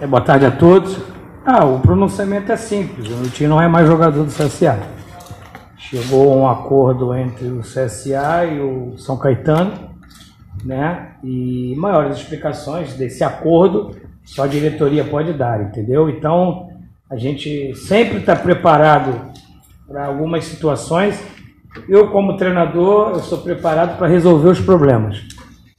Boa tarde a todos. O pronunciamento é simples. O Nilton não é mais jogador do CSA. Chegou a um acordo entre o CSA e o São Caetano, né? E maiores explicações desse acordo só a diretoria pode dar, entendeu? Então, a gente sempre está preparado para algumas situações. Eu, como treinador, eu sou preparado para resolver os problemas.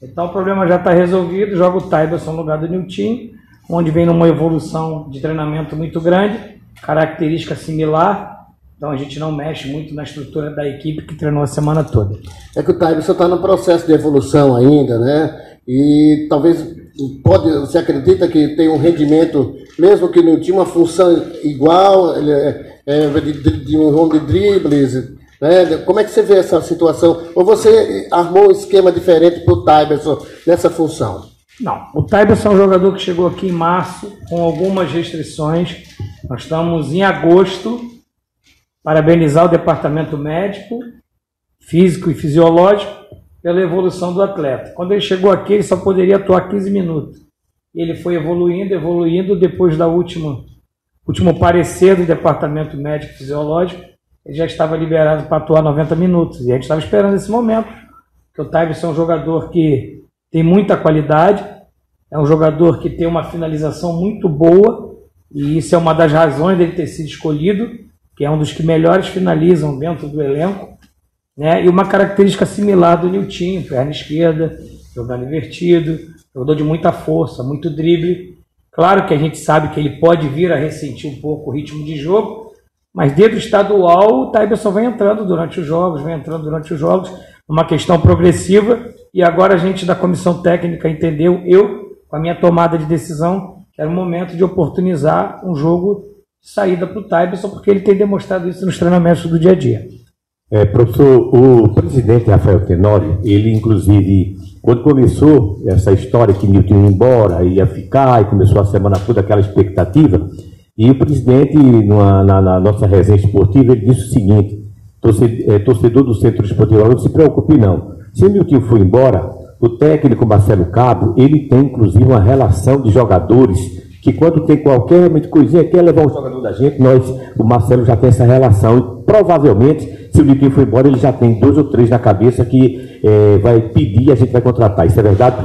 Então, o problema já está resolvido. Joga o Tyberson no lugar do Nilton, onde vem numa evolução de treinamento muito grande, característica similar. Então a gente não mexe muito na estrutura da equipe que treinou a semana toda. É que o Tyberson está no processo de evolução ainda, né? E talvez você acredita que tem um rendimento, mesmo que não tinha uma função igual, de um jogo de dribles, né? Como é que você vê essa situação? Ou você armou um esquema diferente para o Tyberson nessa função? Não, o Tyberson é um jogador que chegou aqui em março com algumas restrições. Nós estamos em agosto. Parabenizar o departamento médico, físico e fisiológico pela evolução do atleta. Quando ele chegou aqui, ele só poderia atuar 15 minutos. Ele foi evoluindo, depois da último parecer do departamento médico e fisiológico, ele já estava liberado para atuar 90 minutos. E a gente estava esperando esse momento, porque o Tyberson é um jogador que tem muita qualidade, é um jogador que tem uma finalização muito boa, e isso é uma das razões dele ter sido escolhido, que é um dos que melhores finalizam dentro do elenco, né? E uma característica similar do Nilton, perna esquerda, jogando invertido, jogador de muita força, muito drible. Claro que a gente sabe que ele pode vir a ressentir um pouco o ritmo de jogo, mas dentro do estadual o Tyberson vem entrando durante os jogos, uma questão progressiva, e agora a gente da comissão técnica entendeu, eu, com a minha tomada de decisão, que era o momento de oportunizar um jogo saída para o Tyberson, porque ele tem demonstrado isso nos treinamentos do dia a dia. Professor, o presidente Rafael Tenório, ele inclusive, quando começou essa história que Nilton ia embora, ia ficar, e começou a semana toda aquela expectativa, e o presidente, na nossa resenha esportiva, ele disse o seguinte: torcedor do Centro Esportivo, não se preocupe não, se o Nilton for embora, o técnico Marcelo Cabo, ele tem inclusive uma relação de jogadores que quando tem qualquer coisinha, quer levar um jogador da gente, o Marcelo já tem essa relação, e provavelmente, se o Nilton for embora, ele já tem 2 ou 3 na cabeça que vai pedir e a gente vai contratar. Isso é verdade,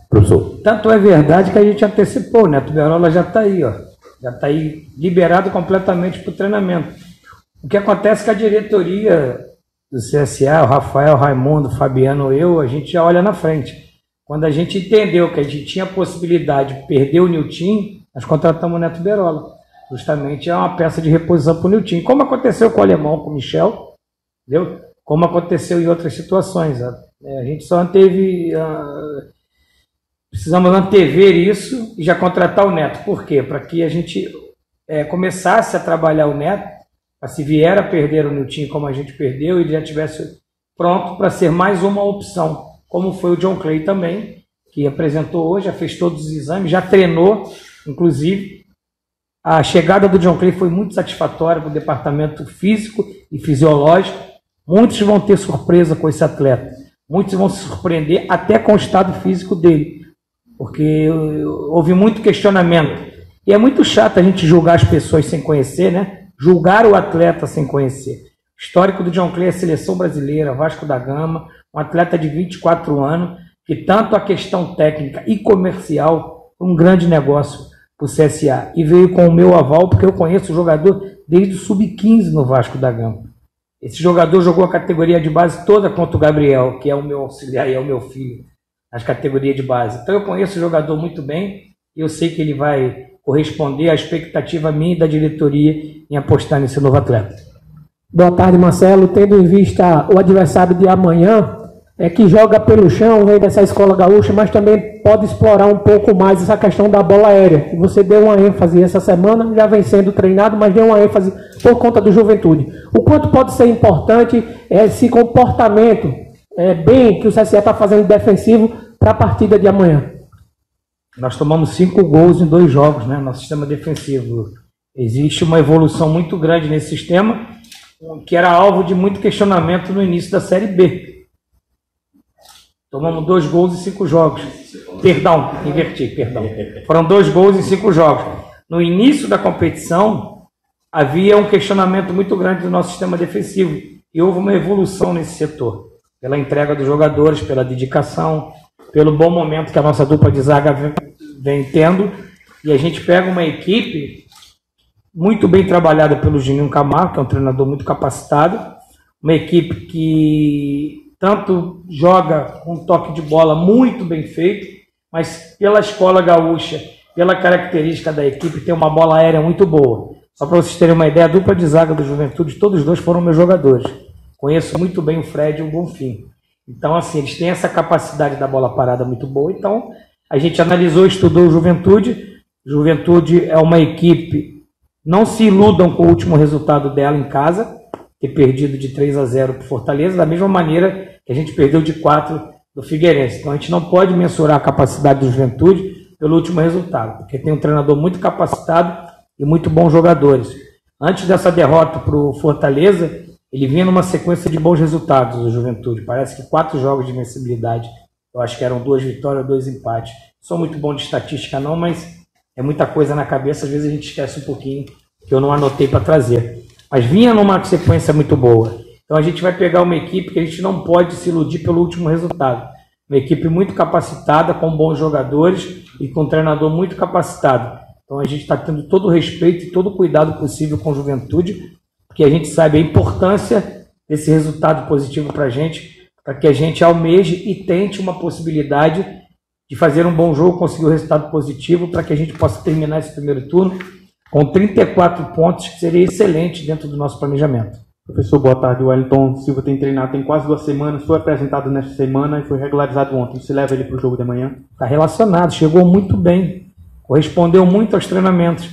professor? Tanto é verdade que a gente antecipou, né? O Tuberola já está aí, já está aí liberado completamente para o treinamento. O que acontece é que a diretoria do CSA, o Rafael, o Raimundo, o Fabiano, a gente já olha na frente. Quando a gente entendeu que a gente tinha a possibilidade de perder o Nilton, nós contratamos o Neto Berola. Justamente é uma peça de reposição para o Nilton. Como aconteceu com o Alemão, com o Michel, entendeu? Como aconteceu em outras situações. A gente só precisamos antever isso e já contratar o Neto. Por quê? Para que a gente começasse a trabalhar o Neto, para se vier a perder o Nilton como a gente perdeu, ele já estivesse pronto para ser mais uma opção. Como foi o John Clay também, que apresentou hoje, já fez todos os exames, já treinou, inclusive. A chegada do John Clay foi muito satisfatória para o departamento físico e fisiológico. Muitos vão ter surpresa com esse atleta. Muitos vão se surpreender até com o estado físico dele, porque houve muito questionamento. E é muito chato a gente julgar as pessoas sem conhecer, né? Julgar o atleta sem conhecer. O histórico do John Clay é a seleção brasileira, Vasco da Gama, um atleta de 24 anos, que tanto a questão técnica e comercial foi um grande negócio para o CSA. E veio com o meu aval, porque eu conheço o jogador desde o Sub-15 no Vasco da Gama. Esse jogador jogou a categoria de base toda contra o Gabriel, que é o meu auxiliar e é o meu filho, nas categorias de base. Então eu conheço o jogador muito bem e eu sei que ele vai corresponder à expectativa minha e da diretoria em apostar nesse novo atleta. Boa tarde, Marcelo. Tendo em vista o adversário de amanhã, que joga pelo chão, vem dessa escola gaúcha, mas também pode explorar um pouco mais essa questão da bola aérea. Você deu uma ênfase essa semana, já vem sendo treinado, mas deu uma ênfase por conta do Juventude. O quanto pode ser importante esse comportamento bem que o CSA está fazendo defensivo para a partida de amanhã? Nós tomamos 5 gols em 2 jogos, né? Nosso sistema defensivo. Existe uma evolução muito grande nesse sistema, que era alvo de muito questionamento no início da Série B. Tomamos 2 gols em 5 jogos. Perdão, inverti, perdão. Foram 2 gols em 5 jogos. No início da competição, havia um questionamento muito grande do nosso sistema defensivo. E houve uma evolução nesse setor. Pela entrega dos jogadores, pela dedicação, pelo bom momento que a nossa dupla de zaga vem tendo. E a gente pega uma equipe muito bem trabalhada pelo Juninho Camargo, que é um treinador muito capacitado. Uma equipe que tanto joga com um toque de bola muito bem feito, mas pela escola gaúcha, pela característica da equipe, tem uma bola aérea muito boa. Só para vocês terem uma ideia, a dupla de zaga do Juventude, todos os 2 foram meus jogadores. Conheço muito bem o Fred e o Bonfim. Então, assim, eles têm essa capacidade da bola parada muito boa. Então, a gente analisou, estudou o Juventude. Juventude é uma equipe, não se iludam com o último resultado dela em casa, ter perdido de 3-0 para o Fortaleza, da mesma maneira que a gente perdeu de 4 do Figueirense. Então, a gente não pode mensurar a capacidade do Juventude pelo último resultado, porque tem um treinador muito capacitado e muito bons jogadores. Antes dessa derrota para o Fortaleza, ele vinha numa sequência de bons resultados do Juventude. Parece que 4 jogos de invencibilidade. Eu acho que eram 2 vitórias, 2 empates. Sou muito bom de estatística não, mas é muita coisa na cabeça. Às vezes a gente esquece um pouquinho, que eu não anotei para trazer. Mas vinha numa sequência muito boa. Então a gente vai pegar uma equipe que a gente não pode se iludir pelo último resultado. Uma equipe muito capacitada, com bons jogadores e com um treinador muito capacitado. Então a gente está tendo todo o respeito e todo o cuidado possível com a Juventude, porque a gente sabe a importância desse resultado positivo para a gente, para que a gente almeje e tente uma possibilidade de fazer um bom jogo, conseguir um resultado positivo, para que a gente possa terminar esse primeiro turno com 34 pontos, que seria excelente dentro do nosso planejamento. Professor, boa tarde. O Wellington Silva tem treinado tem quase 2 semanas, foi apresentado nesta semana e foi regularizado ontem. Você leva ele para o jogo de amanhã? Está relacionado, chegou muito bem, correspondeu muito aos treinamentos.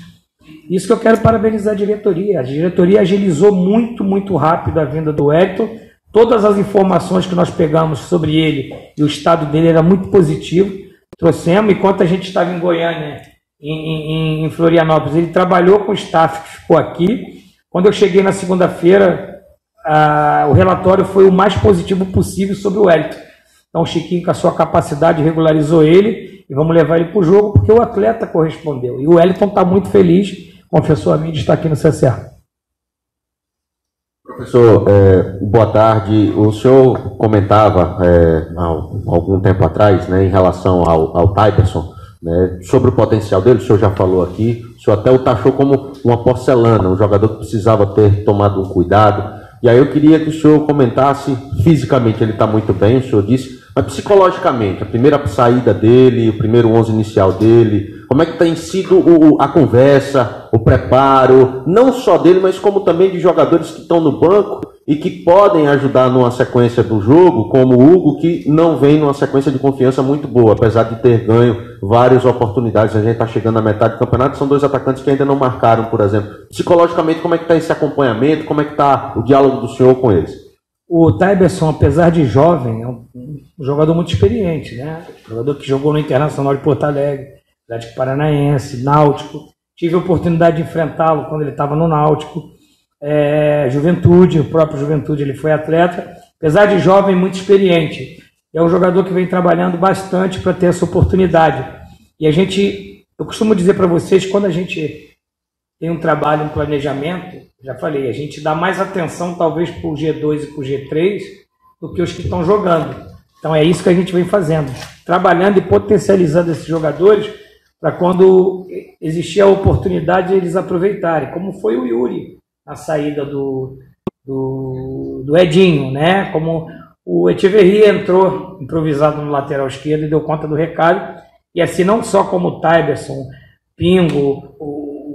Isso que eu quero parabenizar a diretoria. A diretoria agilizou muito rápido a vinda do Wellington. Todas as informações que nós pegamos sobre ele e o estado dele era muito positivo. Trouxemos, enquanto a gente estava em Goiânia, em Florianópolis, ele trabalhou com o staff que ficou aqui. Quando eu cheguei na segunda-feira, o relatório foi o mais positivo possível sobre o Wellington. Então o Chiquinho, com a sua capacidade, regularizou ele e vamos levar ele para o jogo, porque o atleta correspondeu. E o Wellington está muito feliz, confessou a mim, de estar aqui no CSA. Professor, boa tarde. O senhor comentava há algum tempo atrás, né, em relação ao Tyberson, né, sobre o potencial dele, o senhor já falou aqui, o senhor até o taxou como uma porcelana, um jogador que precisava ter tomado um cuidado. E aí eu queria que o senhor comentasse, fisicamente ele está muito bem, o senhor disse, mas psicologicamente, a primeira saída dele, o primeiro 11 inicial dele, como é que tem sido a conversa, o preparo, não só dele, mas como também de jogadores que estão no banco e que podem ajudar numa sequência do jogo, como o Hugo, que não vem numa sequência de confiança muito boa, apesar de ter ganho várias oportunidades. A gente está chegando na metade do campeonato, são 2 atacantes que ainda não marcaram, por exemplo. Psicologicamente, como é que está esse acompanhamento, como é que está o diálogo do senhor com eles? O Tyberson, apesar de jovem, é um jogador muito experiente, né? Jogador que jogou no Internacional de Porto Alegre, Atlético Paranaense, Náutico. Tive a oportunidade de enfrentá-lo quando ele estava no Náutico. Juventude, o próprio Juventude, ele foi atleta. Apesar de jovem, muito experiente. É um jogador que vem trabalhando bastante para ter essa oportunidade. E eu costumo dizer para vocês, quando a gente tem um trabalho, um planejamento, já falei, a gente dá mais atenção talvez para o G2 e para o G3 do que os que estão jogando. Então é isso que a gente vem fazendo, trabalhando e potencializando esses jogadores para quando existir a oportunidade eles aproveitarem, como foi o Yuri na saída do Edinho, né? Como o Echeverri entrou improvisado no lateral esquerdo e deu conta do recado, e assim não só como o Tyberson, Pingo,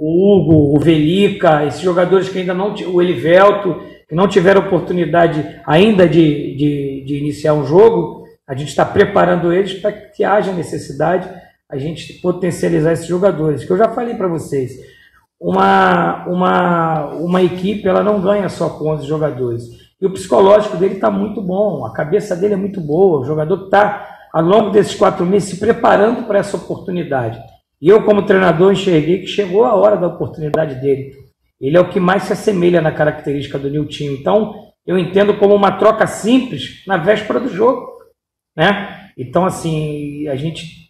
o Hugo, o Velica, esses jogadores que ainda não, o Elivelto, que não tiveram oportunidade ainda de iniciar um jogo, a gente está preparando eles para que haja necessidade a gente potencializar esses jogadores, que eu já falei para vocês, uma equipe ela não ganha só com 11 jogadores, e o psicológico dele está muito bom, a cabeça dele é muito boa, o jogador que está ao longo desses 4 meses se preparando para essa oportunidade. E eu, como treinador, enxerguei que chegou a hora da oportunidade dele. Ele é o que mais se assemelha na característica do Niltinho. Então, eu entendo como uma troca simples na véspera do jogo, né? Então, assim,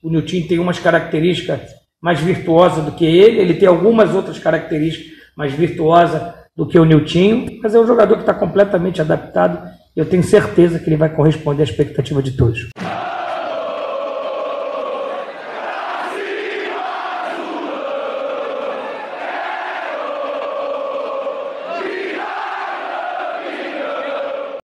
o Niltinho tem umas características mais virtuosas do que ele tem algumas outras características mais virtuosas do que o Niltinho, mas é um jogador que está completamente adaptado e eu tenho certeza que ele vai corresponder à expectativa de todos.